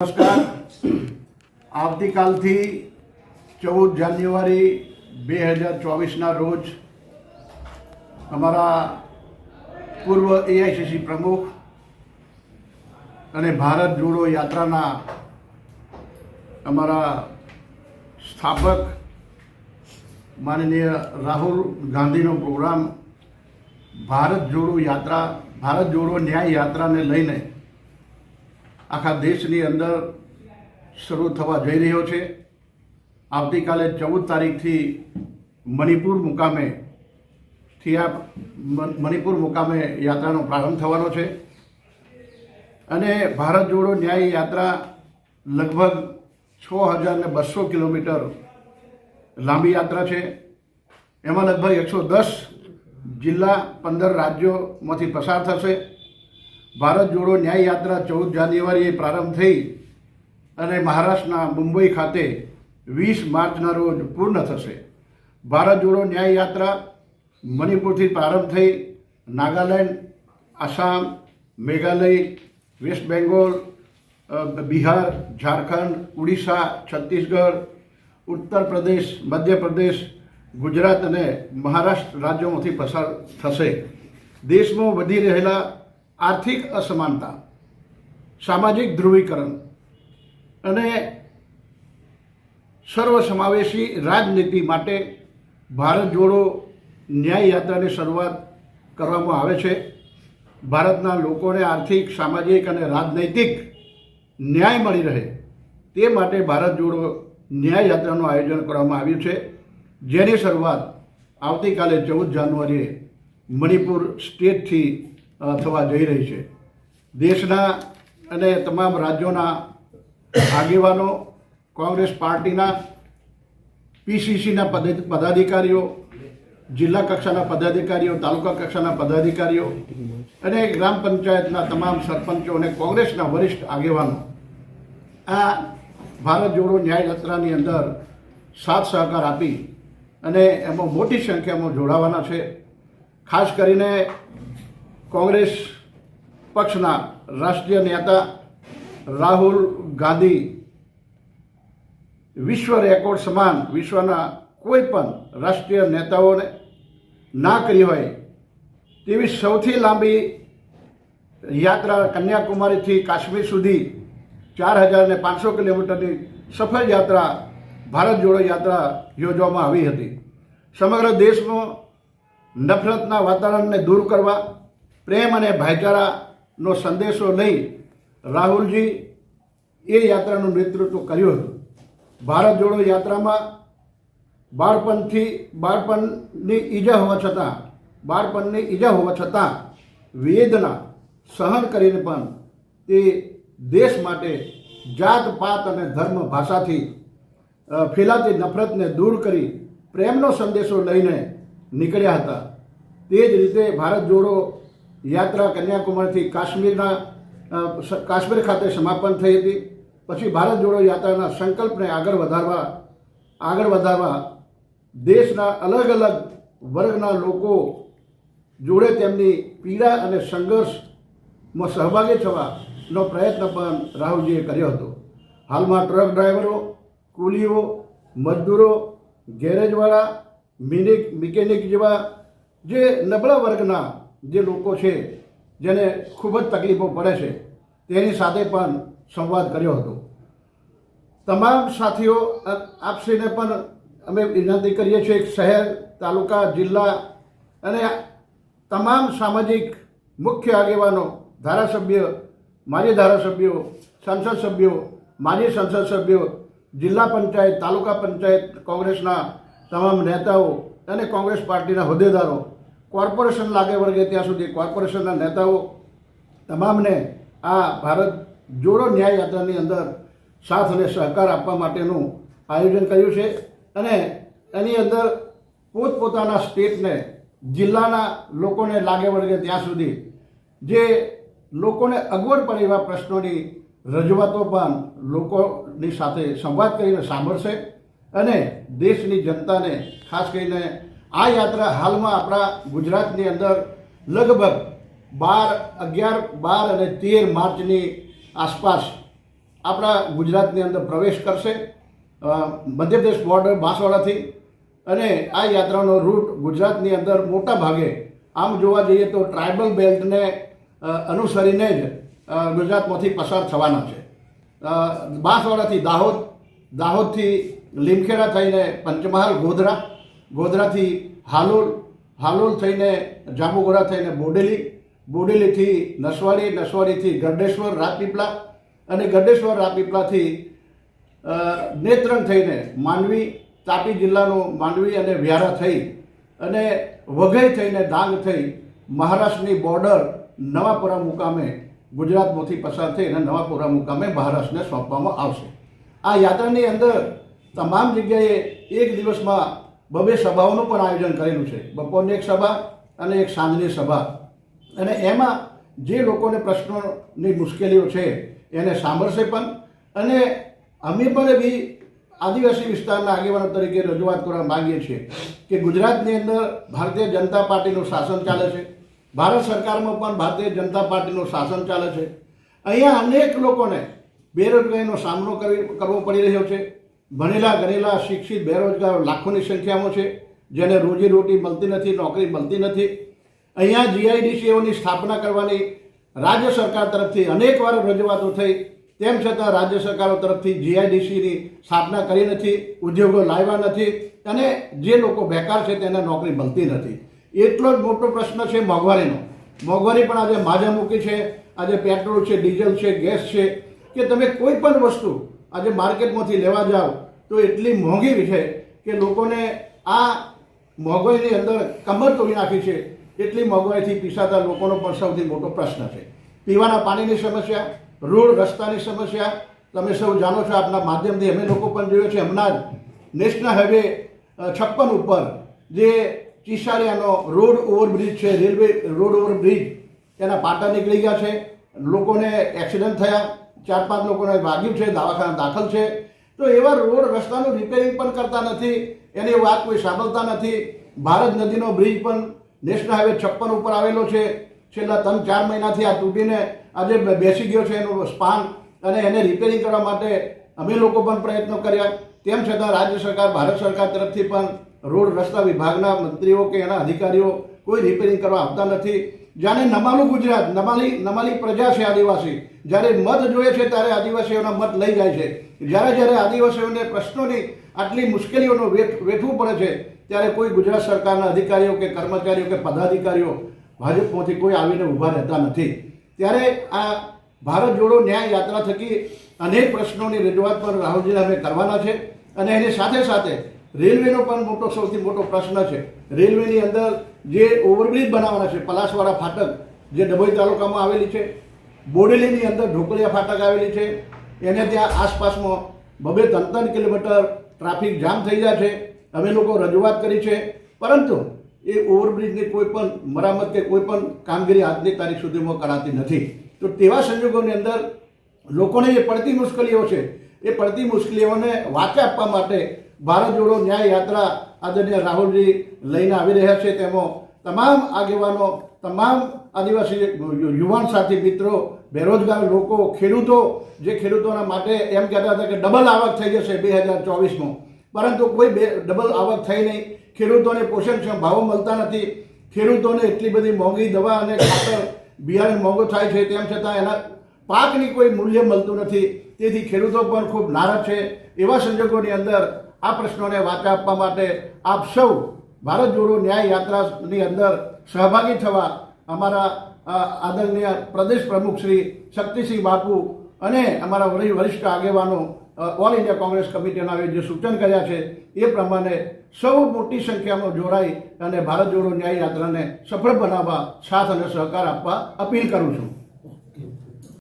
નમસ્કાર. આવતીકાલથી 14 જાન્યુઆરી 2024ના રોજ અમારા પૂર્વ એઆઈસીસી પ્રમુખ અને ભારત જોડો યાત્રાના અમારા સ્થાપક માનનીય રાહુલ ગાંધીનો પ્રોગ્રામ ભારત જોડો ન્યાય યાત્રાને લઈને આખા દેશની અંદર શરૂ થવા જઈ રહ્યો છે. આવતીકાલે 14 તારીખથી મણિપુર મુકામે યાત્રાનો પ્રારંભ થવાનો છે અને ભારત જોડો ન્યાય યાત્રા લગભગ 6200 કિલોમીટર લાંબી યાત્રા છે. એમાં લગભગ 110 જિલ્લા 15 રાજ્યોમાંથી પસાર થશે. ભારત જોડો ન્યાય યાત્રા 14 જાન્યુઆરીએ પ્રારંભ થઈ અને મહારાષ્ટ્રના મુંબઈ ખાતે 20 માર્ચના રોજ પૂર્ણ થશે. ભારત જોડો ન્યાય યાત્રા મણિપુરથી પ્રારંભ થઈ નાગાલેન્ડ, આસામ, મેઘાલય, વેસ્ટ બેંગોલ, બિહાર, ઝારખંડ, ઉડીસા, છત્તીસગઢ, ઉત્તર પ્રદેશ, મધ્યપ્રદેશ, ગુજરાત અને મહારાષ્ટ્ર રાજ્યોમાંથી પસાર થશે. દેશમાં વધી રહેલા આર્થિક અસમાનતા, સામાજિક ધ્રુવીકરણ અને સર્વસમાવેશી રાજનીતિ માટે ભારત જોડો ન્યાય યાત્રાની શરૂઆત કરવામાં આવે છે. ભારતના લોકોને આર્થિક, સામાજિક અને રાજનૈતિક ન્યાય મળી રહે તે માટે ભારત જોડો ન્યાય યાત્રાનું આયોજન કરવામાં આવ્યું છે, જેની શરૂઆત આવતીકાલે 14 જાન્યુઆરીએ મણિપુર સ્ટેટથી થવા જઈ રહી છે. દેશના અને તમામ રાજ્યોના આગેવાનો, કોંગ્રેસ પાર્ટીના, પીસીસીના પદાધિકારીઓ, જિલ્લા કક્ષાના પદાધિકારીઓ, તાલુકા કક્ષાના પદાધિકારીઓ અને ગ્રામ પંચાયતના તમામ સરપંચો અને કોંગ્રેસના વરિષ્ઠ આગેવાનો આ ભારત જોડો ન્યાય યાત્રાની અંદર સાથ સહકાર આપી અને એમાં મોટી સંખ્યામાં જોડાવાના છે. ખાસ કરીને કોંગ્રેસ પક્ષના રાષ્ટ્રીય નેતા રાહુલ ગાંધી વિશ્વ રેકોર્ડ સમાન વિશ્વના કોઈ પણ રાષ્ટ્રીય નેતાઓને ના કરી હોય તેવી સૌથી લાંબી યાત્રા કન્યાકુમારીથી કાશ્મીર સુધી 4500 કિલોમીટરની સફળ યાત્રા ભારત જોડો યાત્રા યોજવામાં આવી હતી. સમગ્ર દેશમાં નફરતના વાતાવરણને દૂર કરવા, પ્રેમ અને ભાઈચારાનો સંદેશો લઈ રાહુલજી એ યાત્રાનું નેતૃત્વ કર્યું હતું. ભારત જોડો યાત્રામાં બાળપણની ઈજા હોવા છતાં વેદના સહન કરીને પણ તે દેશ માટે જાત પાત અને ધર્મ ભાષાથી ફેલાતી નફરતને દૂર કરી પ્રેમનો સંદેશો લઈને નીકળ્યા હતા. તે જ રીતે ભારત જોડો યાત્રા કન્યાકુમારીથી કાશ્મીર ખાતે સમાપન થઈ હતી. પછી ભારત જોડો યાત્રાના સંકલ્પને આગળ વધારવા દેશના અલગ અલગ વર્ગના લોકો જોડે તેમની પીડા અને સંઘર્ષમાં સહભાગી થવાનો પ્રયત્ન પણ રાહુલજીએ કર્યો હતો. હાલમાં ટ્રક ડ્રાઈવરો, કુલીઓ, મજદૂરો, ગેરેજવાળા, મિકેનિક જેવા જે નબળા વર્ગના જે લોકો છે જેને ખૂબ જ તકલીફો પડે છે તેની સાથે પણ સંવાદ કર્યો હતો. તમામ સાથીઓ આપશ્રીને પણ અમે વિનંતી કરીએ છીએ કે શહેર, તાલુકા, જિલ્લા અને તમામ સામાજિક મુખ્ય આગેવાનો, ધારાસભ્ય, માજી ધારાસભ્યો, સંસદ સભ્યો, માજી સંસદ સભ્યો, જિલ્લા પંચાયત, તાલુકા પંચાયત, કોંગ્રેસના તમામ નેતાઓ અને કોંગ્રેસ પાર્ટીના હોદ્દેદારો, કોર્પોરેશન લાગે વર્ગે ત્યાં સુધી કોર્પોરેશનના નેતાઓ તમામને આ ભારત જોડો ન્યાય યાત્રાની અંદર સાથ અને સહકાર આપવા માટેનું આયોજન કર્યું છે અને એની અંદર પોતપોતાના સ્ટેટને, જિલ્લાના લોકોને લાગે વળગે ત્યાં સુધી જે લોકોને અગવડ પડે એવા પ્રશ્નોની રજૂઆતો પણ લોકોની સાથે સંવાદ કરીને સાંભળશે અને દેશની જનતાને ખાસ કરીને આ યાત્રા હાલમાં આપણા ગુજરાતની અંદર લગભગ 11, 12 અને 13 માર્ચની આસપાસ આપણા ગુજરાતની અંદર પ્રવેશ કરશે મધ્યપ્રદેશ બોર્ડર બાંસવાડાથી. અને આ યાત્રાનો રૂટ ગુજરાતની અંદર મોટા ભાગે આમ જોવા જઈએ તો ટ્રાઇબલ બેલ્ટને અનુસરીને જ ગુજરાતમાંથી પસાર થવાના છે. બાંસવાડાથી દાહોદ, દાહોદથી લીમખેડા થઈને પંચમહાલ, ગોધરા, ગોધરાથી હાલોલ, હાલોલ થઈને જાંબુઘોડા થઈને બોડેલી, બોડેલીથી નસવાડી, નસવાડીથી ગરડેશ્વર, રાજપીપળા અને ગરડેશ્વર રાજપીપળાથી નેત્રંગ થઈને માંડવી, તાપી જિલ્લાનું માંડવી અને વ્યારા થઈ અને વઘઈ થઈને ડાંગ થઈ મહારાષ્ટ્રની બોર્ડર નવાપુરા મુકામે ગુજરાતમાંથી પસાર થઈ અને નવાપુરા મુકામે મહારાષ્ટ્રને સોંપવામાં આવશે. આ યાત્રાની અંદર તમામ જગ્યાએ એક દિવસમાં 2 સભાઓનું પણ આયોજન કરેલું છે. બપોરની એક સભા અને એક સાંજની સભા. અને એમાં જે લોકોને પ્રશ્નોની મુશ્કેલીઓ છે એને સાંભળશે પણ. અને અમે પણ એવી આદિવાસી વિસ્તારના આગેવાનો તરીકે રજૂઆત કરવા માગીએ છીએ કે ગુજરાતની અંદર ભારતીય જનતા પાર્ટીનું શાસન ચાલે છે. ભારત સરકારમાં પણ ભારતીય જનતા પાર્ટીનું શાસન ચાલે છે. અહીંયા અનેક લોકોને બેરોજગારીનો સામનો કરવો પડી રહ્યો છે. ભણેલા ગણેલા શિક્ષિત બેરોજગાર લાખોની સંખ્યામાં છે, જેને રોજીરોટી મળતી નથી, નોકરી મળતી નથી. અહીંયા જીઆઈડીસીઓની સ્થાપના કરવાની રાજ્ય સરકાર તરફથી અનેકવાર રજૂઆતો થઈ, તેમ છતાં રાજ્ય સરકારો તરફથી જીઆઈડીસીની સ્થાપના કરી નથી, ઉદ્યોગો લાવ્યા નથી અને જે લોકો બેકાર છે તેને નોકરી મળતી નથી. એટલો જ મોટો પ્રશ્ન છે મોંઘવારીનો. મોંઘવારી પણ આજે માજા મૂકી છે. આજે પેટ્રોલ છે, ડીઝલ છે, ગેસ છે કે તમે કોઈ પણ વસ્તુ આજે માર્કેટમાંથી લેવા જાઓ તો એટલી મોંઘી છે કે લોકોને આ મોંઘવારીની અંદર કમર તોડી નાખી છે. એટલી મોંઘવારીથી પીસાતા લોકોનો પણ સૌથી મોટો પ્રશ્ન છે. પીવાના પાણીની સમસ્યા, રોડ રસ્તાની સમસ્યા તમે સૌ જાણો છો. આપના માધ્યમથી અમે લોકો પણ જોયો છે. હમણાં જ નેશનલ હાઈવે 56 ઉપર જે ચીસાડિયાનો રોડ ઓવરબ્રિજ છે, રેલવે રોડ ઓવરબ્રિજ, એના પાટા નીકળી ગયા છે. લોકોને એક્સિડન્ટ થયા, 4-5 લોકોને વાગ્યું છે, દવાખાના દાખલ છે. તો એવા રોડ રસ્તાનું રિપેરિંગ પણ કરતા નથી, એની વાત કોઈ સાંભળતા નથી. ભારત નદીનો બ્રિજ પણ નેશનલ હાઈવે 56 ઉપર આવેલો છે. છેલ્લા 3-4 મહિનાથી આ તૂટીને આજે બેસી ગયો છે એનું સ્પાન, અને એને રિપેરિંગ કરવા માટે અમે લોકો પણ પ્રયત્નો કર્યા. તેમ છતાં રાજ્ય સરકાર, ભારત સરકાર તરફથી પણ રોડ રસ્તા વિભાગના મંત્રીઓ કે એના અધિકારીઓ કોઈ રિપેરિંગ કરવા આવતા નથી. જાણે નમાલું ગુજરાત, નમાલી પ્રજા છે આદિવાસી, જ્યારે મત જોઈએ છે ત્યારે આદિવાસીઓના મત લઈ જાય છે. જ્યારે આદિવાસીઓને પ્રશ્નોની આટલી મુશ્કેલીઓનો વેઠવું પડે છે ત્યારે કોઈ ગુજરાત સરકારના અધિકારીઓ કે કર્મચારીઓ કે પદાધિકારીઓ ભાજપમાંથી કોઈ આવીને ઊભા રહેતા નથી. ત્યારે આ ભારત જોડો ન્યાય યાત્રા થકી અનેક પ્રશ્નોની રજૂઆત પણ રાહુલજીને અમે કરવાના છે. અને એની સાથે સાથે રેલવેનો પણ સૌથી મોટો પ્રશ્ન છે. રેલવેની અંદર જે ઓવરબ્રિજ બનાવવાના છે, પલાસવાડા ફાટક જે ડભોઈ તાલુકામાં આવેલી છે, બોડેલીની અંદર ઢોકલિયા ફાટક આવેલી છે, એને ત્યાં આસપાસમાં 2-3 કિલોમીટર ટ્રાફિક જામ થઈ જાય છે. અમે લોકો રજૂઆત કરી છે, પરંતુ એ ઓવરબ્રિજની કોઈ પણ મરામત કે કોઈ પણ કામગીરી આજની તારીખ સુધીમાં કરાતી નથી. તો તેવા સંજોગોની અંદર લોકોને જે પડતી મુશ્કેલીઓ છે એ પડતી મુશ્કેલીઓને વાચા આપવા માટે ભારત જોડો ન્યાય યાત્રા આદરણીય રાહુલજી લઈને આવી રહ્યા છે. તેમાં તમામ આગેવાનો, તમામ આદિવાસી યુવાન સાથી મિત્રો, બેરોજગાર લોકો, ખેડૂતો, જે ખેડૂતોના માટે એમ કહેતા હતા કે ડબલ આવક થઈ જશે 2024માં, પરંતુ કોઈ ડબલ આવક થઈ નહીં. ખેડૂતોને પોષણક્ષમ ભાવો મળતા નથી. ખેડૂતોને એટલી બધી મોંઘી દવા અને ખાતર બિયારણ મોંઘું થાય છે, તેમ છતાં એના પાકની કોઈ મૂલ્ય મળતું નથી. તેથી ખેડૂતો પણ ખૂબ નારાજ છે. એવા સંજોગોની અંદર આ પ્રશ્નોને વાચા આપવા માટે આપ સૌ ભારત જોડો ન્યાય યાત્રાની અંદર સહભાગી થવા અમારા આદરણીય પ્રદેશ પ્રમુખ શ્રી શક્તિસિંહ બાપુ અને અમારા વરિષ્ઠ આગેવાનો ઓલ ઇન્ડિયા કોંગ્રેસ કમિટીના જે સૂચન કર્યા છે એ પ્રમાણે સૌ મોટી સંખ્યામાં જોડાઈ અને ભારત જોડો ન્યાય યાત્રાને સફળ બનાવવા સાથ અને સહકાર આપવા અપીલ કરું છું.